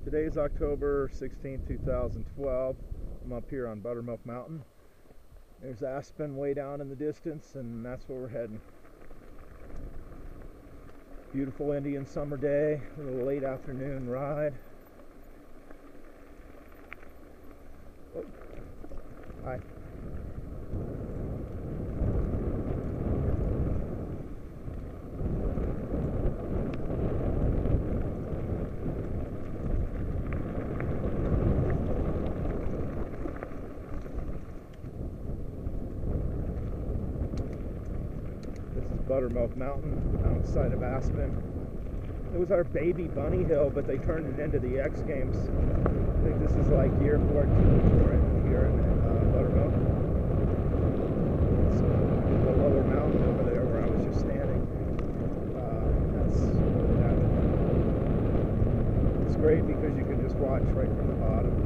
Today's October 16, 2012. I'm up here on Buttermilk Mountain. There's Aspen way down in the distance, and that's where we're heading. Beautiful Indian summer day, a little late afternoon ride. Oh. Hi. This is Buttermilk Mountain outside of Aspen. It was our baby bunny hill, but they turned it into the X Games. I think this is like year 14 for it here in Buttermilk. It's the lower mountain over there where I was just standing. It's great because you can just watch right from the bottom.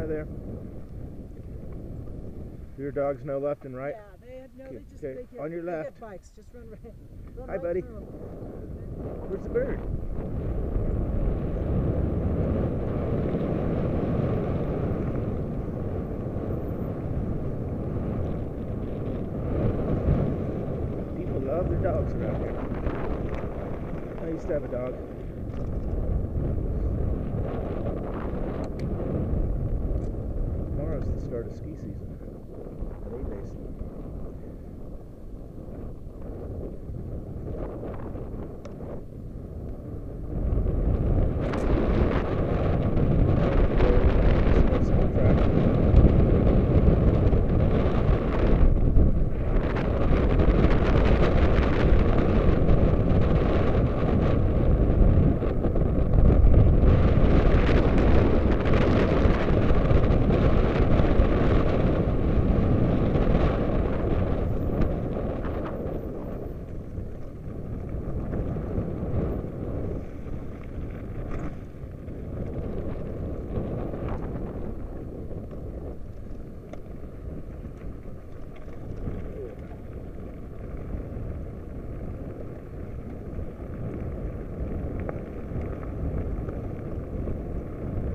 There. Do your dogs know left and right? Yeah, they have no. Okay, They get, on your they left. Get bikes. Just run right. Run Hi, right buddy. through 'em. Where's the bird? People love their dogs around here. I used to have a dog. Tomorrow's the start of ski season at A-Base.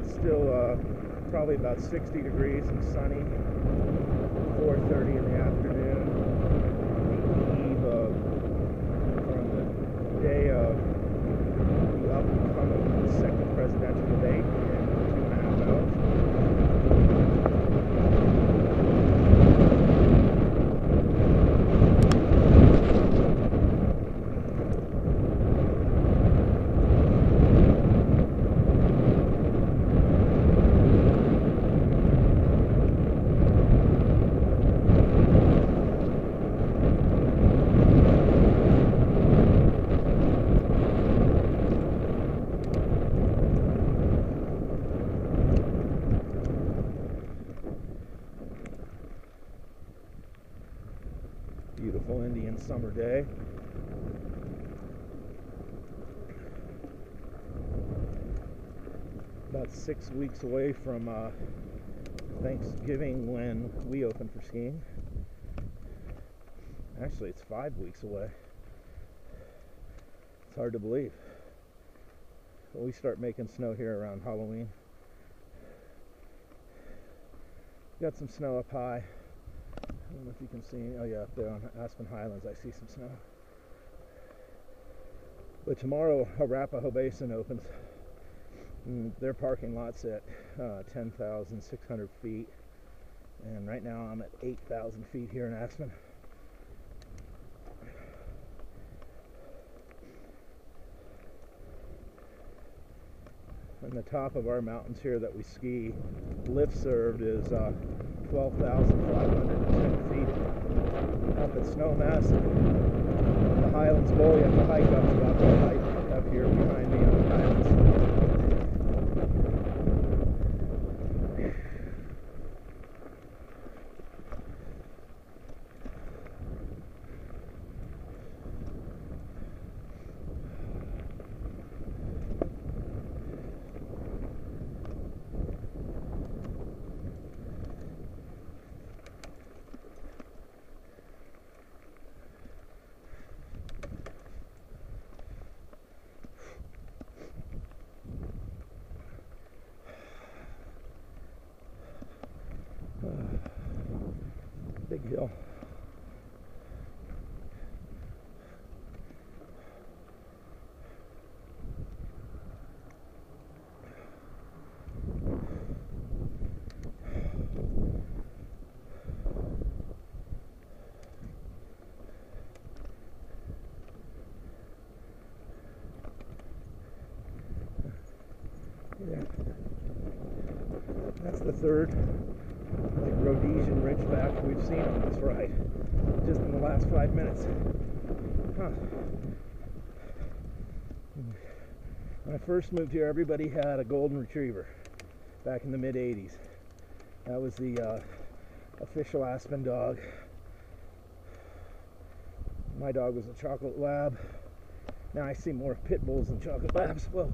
Still probably about 60 degrees and sunny. 4:30 in the afternoon. The eve of, from the day of the upcoming second presidential debate in 2.5 hours. summer day. About 6 weeks away from Thanksgiving when we open for skiing. Actually, it's 5 weeks away. It's hard to believe. We start making snow here around Halloween. Got some snow up high. I don't know if you can see. Oh yeah, up there on Aspen Highlands I see some snow. But tomorrow Arapahoe Basin opens. Their parking lot's at 10,600 feet. And right now I'm at 8,000 feet here in Aspen. And the top of our mountains here that we ski, lift served, is 12,510 feet up at Snowmass. The Highlands Bowl, you have to hike up about that height up here behind me on the Highlands. Big hill. Yeah. That's the third Rhodesian Ridgeback we've seen on this ride, just in the last 5 minutes. Huh. When I first moved here, everybody had a golden retriever back in the mid-'80s. That was the official Aspen dog. My dog was a chocolate lab. Now I see more pit bulls than chocolate labs. Whoa.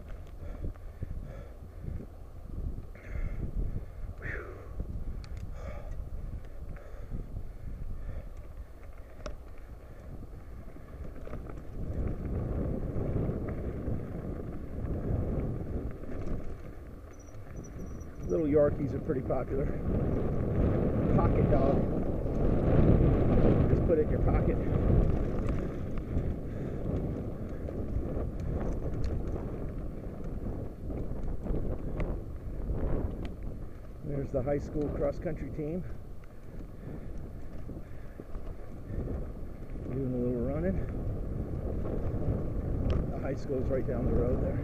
Little Yorkies are pretty popular. Pocket dog. Just put it in your pocket. There's the high school cross-country team. Doing a little running. The high school's right down the road there.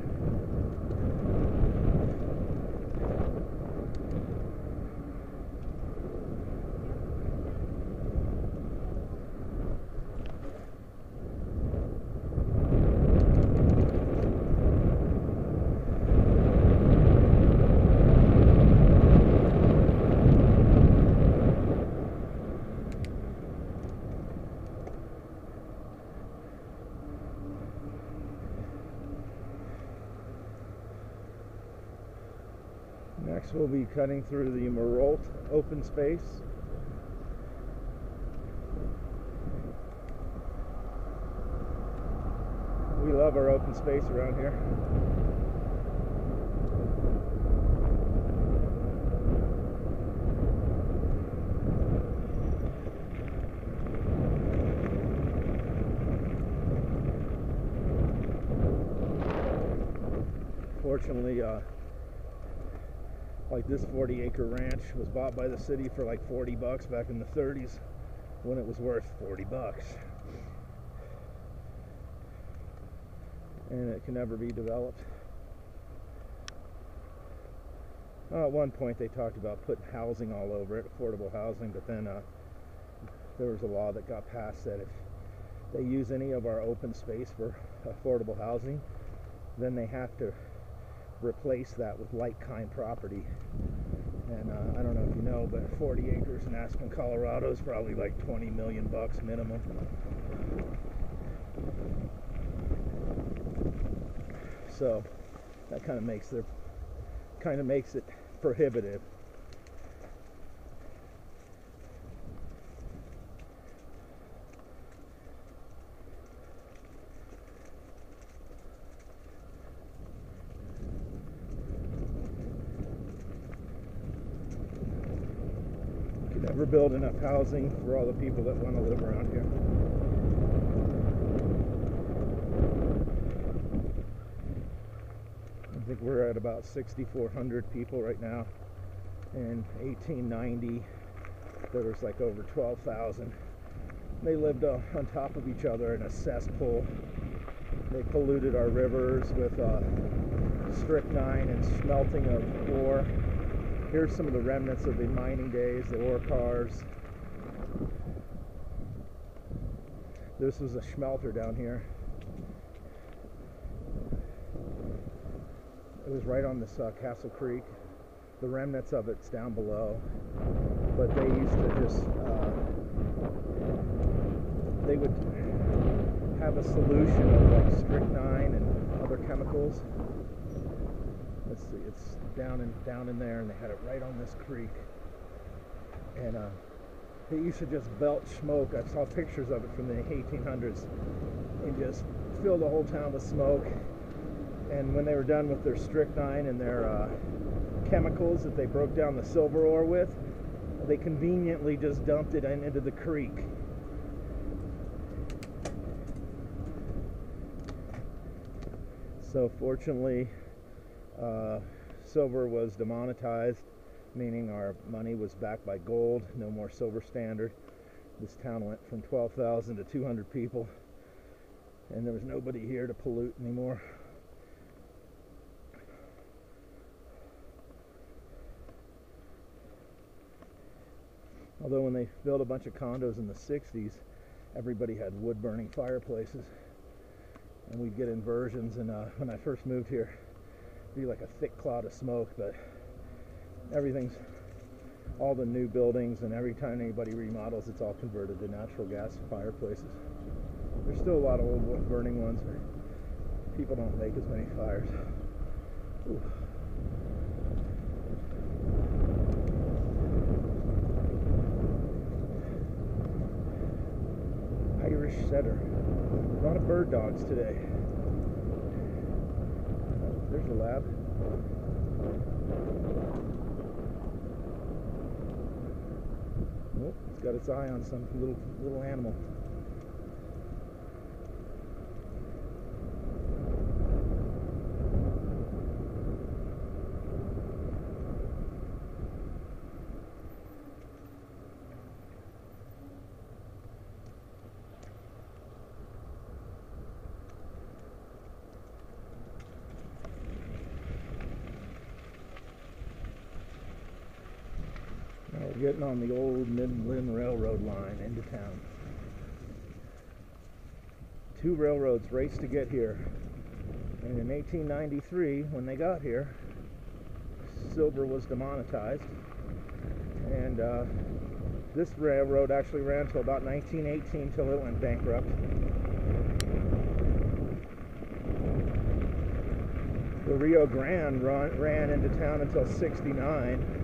Next we'll be cutting through the Meralt open space. We love our open space around here. Fortunately, like this 40-acre ranch was bought by the city for like $40 back in the 30s when it was worth $40. And it can never be developed. At one point they talked about putting housing all over it, affordable housing, but then there was a law that got passed that if they use any of our open space for affordable housing, then they have to replace that with like-kind property And I don't know if you know, but 40 acres in Aspen, Colorado is probably like 20 million bucks minimum. So that kind of makes it prohibitive. Never build enough housing for all the people that want to live around here. I think we're at about 6,400 people right now. In 1890, there was like over 12,000. They lived on top of each other in a cesspool. They polluted our rivers with strychnine and smelting of ore. Here's some of the remnants of the mining days, the ore cars. This was a smelter down here. It was right on this Castle Creek. The remnants of it's down below. But they used to just, they would have a solution of like strychnine and other chemicals. Let's see, it's down in there, and they had it right on this creek. And they used to just belch smoke. I saw pictures of it from the 1800s, and just fill the whole town with smoke. And when they were done with their strychnine and their chemicals that they broke down the silver ore with, they conveniently just dumped it into the creek. So fortunately, silver was demonetized, meaning our money was backed by gold. No more silver standard. This town went from 12,000 to 200 people, and there was nobody here to pollute anymore. Although when they built a bunch of condos in the 60s, everybody had wood-burning fireplaces, and we'd get inversions. And when I first moved here, it'd be like a thick cloud of smoke. But all the new buildings, and every time anybody remodels, it's all converted to natural gas fireplaces. There's still a lot of old wood-burning ones where people don't make as many fires. Ooh. Irish setter. A lot of bird dogs today. Oh, there's a lab. Oh, it's got its eye on some little animal. We're getting on the old Midland Railroad line into town. 2 railroads raced to get here. And in 1893, when they got here, silver was demonetized. And this railroad actually ran till about 1918, till it went bankrupt. The Rio Grande ran into town until 69.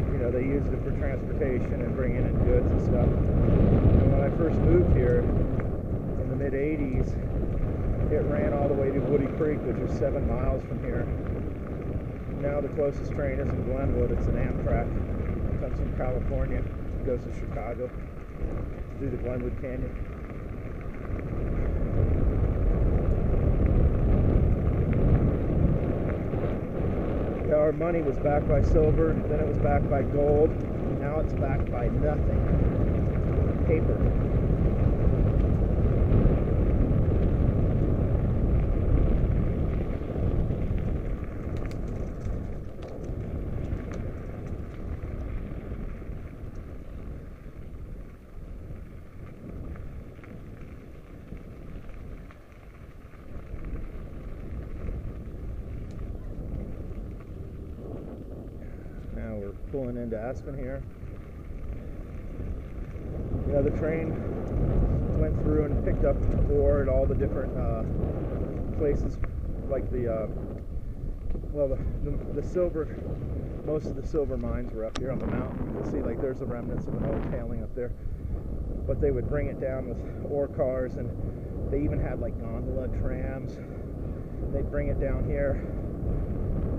You know, they used it for transportation and bringing in goods and stuff. And when I first moved here in the mid-80s, it ran all the way to Woody Creek, which is 7 miles from here. Now the closest train is in Glenwood. It's an Amtrak. It comes from California, goes to Chicago through the Glenwood Canyon. Our money was backed by silver, then it was backed by gold, and now it's backed by nothing. Paper. pulling into Aspen here. Yeah, the train went through and picked up ore at all the different places, like the silver. Most of the silver mines were up here on the mountain. You can see like there's the remnants of an old tailing up there. But they would bring it down with ore cars, and they even had like gondola trams. They'd bring it down here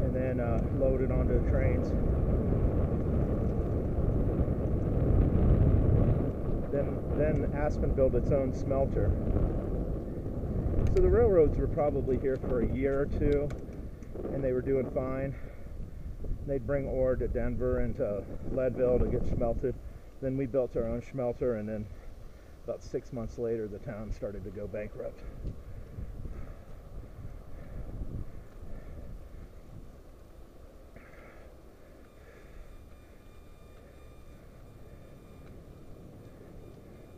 and then load it onto the trains. Then Aspen built its own smelter. So the railroads were probably here for a year or two, and they were doing fine. They'd bring ore to Denver and to Leadville to get smelted. Then we built our own smelter, and then about 6 months later the town started to go bankrupt.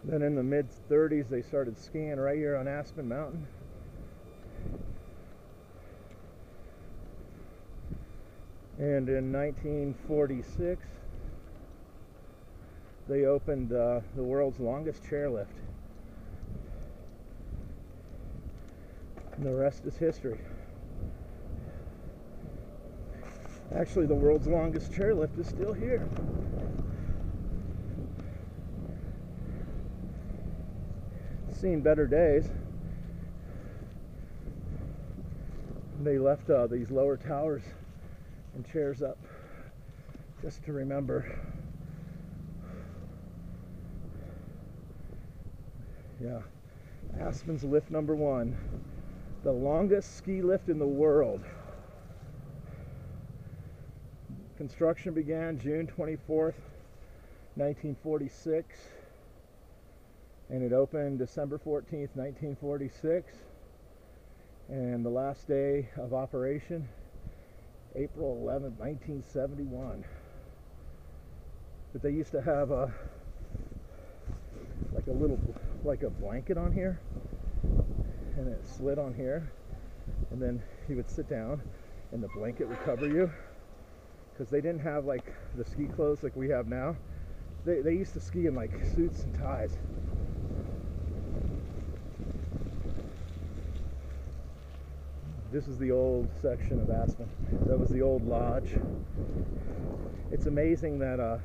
Then in the mid-30s they started skiing right here on Aspen Mountain. And in 1946 they opened the world's longest chairlift. And the rest is history. Actually, the world's longest chairlift is still here. Seen better days. They left these lower towers and chairs up just to remember. Yeah, Aspen's lift number 1, the longest ski lift in the world. Construction began June 24th, 1946, and it opened December 14th, 1946, and the last day of operation, April 11th, 1971. But they used to have like a blanket on here, and it slid on here, and then you would sit down and the blanket would cover you, because they didn't have like the ski clothes like we have now. They used to ski in like suits and ties. This is the old section of Aspen. That was the old lodge. It's amazing that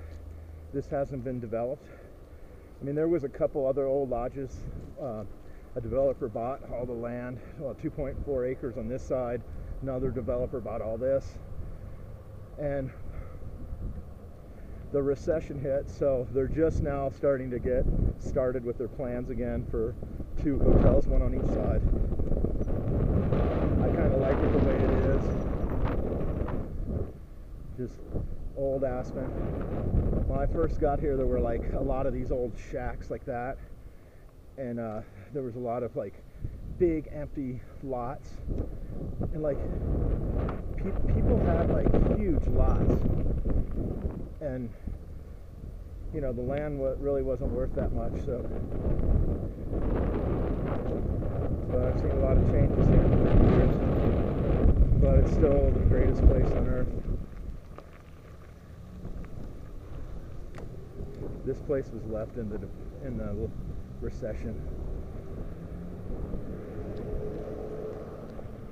this hasn't been developed. I mean, there was a couple other old lodges. A developer bought all the land, 2.4 acres on this side. Another developer bought all this. And the recession hit, so they're just now starting to get started with their plans again for 2 hotels, one on each side. I kind of like it the way it is. Just old Aspen. When I first got here, there were like a lot of these old shacks like that, and there was a lot of like big empty lots, and like people had like huge lots, and you know, the land really wasn't worth that much. So, but I've seen a lot of changes here in 30 years, but it's still the greatest place on earth. This place was left in the recession.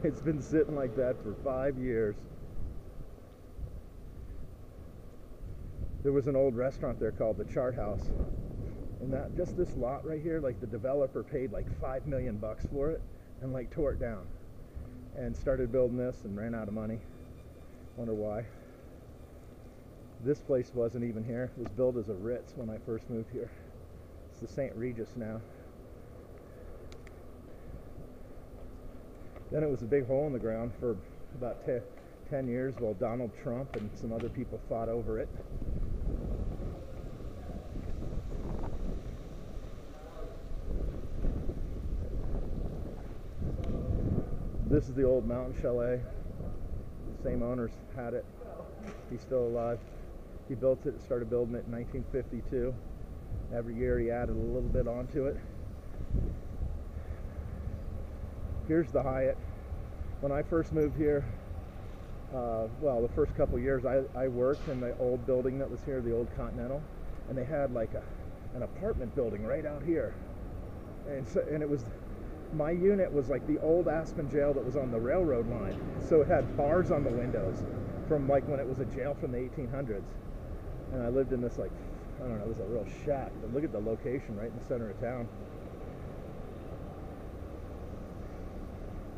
It's been sitting like that for 5 years. There was an old restaurant there called the Chart House, and that just this lot right here, like the developer paid like $5 million for it and like tore it down and started building this and ran out of money. Wonder why. This place wasn't even here. It was built as a Ritz when I first moved here. It's the St. Regis now. Then it was a big hole in the ground for about 10 years while Donald Trump and some other people fought over it. This is the old mountain chalet. The same owners had it. He's still alive. He built it, started building it in 1952. Every year he added a little bit onto it. Here's the Hyatt. When I first moved here, Well, the first couple years I worked in the old building that was here, the old Continental, and they had like an apartment building right out here, and it was, my unit was like the old Aspen jail that was on the railroad line, so it had bars on the windows from like when it was a jail from the 1800s, and I lived in this, like, I don't know, it was a real shack, but look at the location right in the center of town.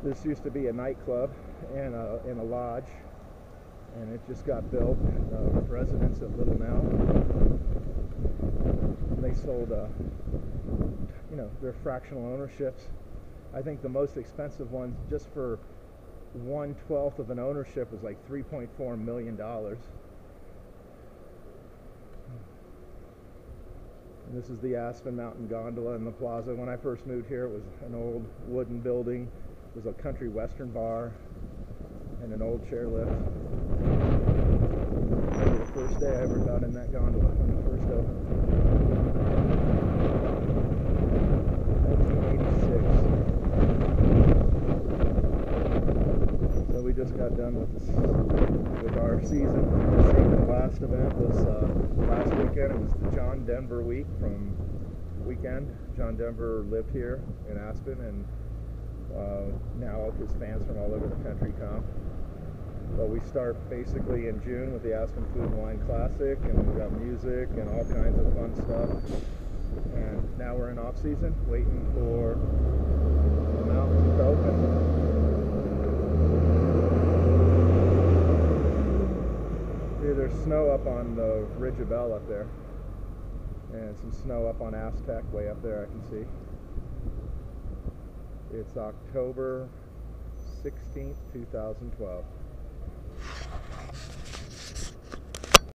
This used to be a nightclub and a lodge, and it just got built. Residents at Little Now. They sold, you know, their fractional ownerships. I think the most expensive one, just for 1/12 of an ownership, was like $3.4 million. And this is the Aspen Mountain Gondola in the plaza. When I first moved here, it was an old wooden building. It was a country western bar and an old chairlift. Maybe the first day I ever got in that gondola when it first opened. 1986. So we just got done with our season. The last event was last weekend. It was the John Denver week from weekend. John Denver lived here in Aspen, and now his fans from all over the country come. Well, we start basically in June with the Aspen Food and Wine Classic, and we've got music and all kinds of fun stuff. And now we're in off season, waiting for the mountain to open. See, there's snow up on the Ridge of Bell up there, and some snow up on Aztec way up there I can see. It's October 16th, 2012.